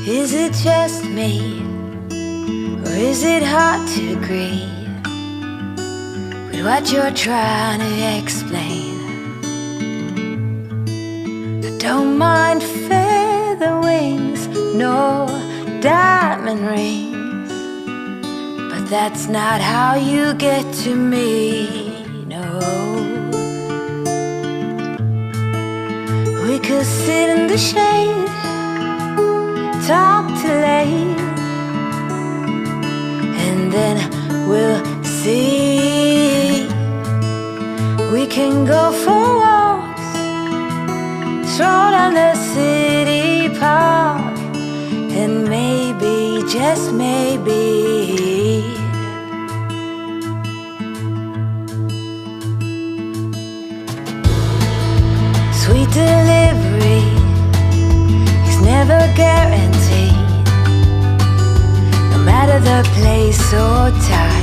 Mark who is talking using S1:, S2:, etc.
S1: Is it just me, or is it hard to agree with what you're trying to explain? I don't mind feather wings nor diamond rings, but that's not how you get to me, no. We could sit in the shade, talk till late, and then we'll see. We can go for walks, stroll down the city park, and maybe, just maybe, sweet delivery is never guaranteed, no matter the place or time.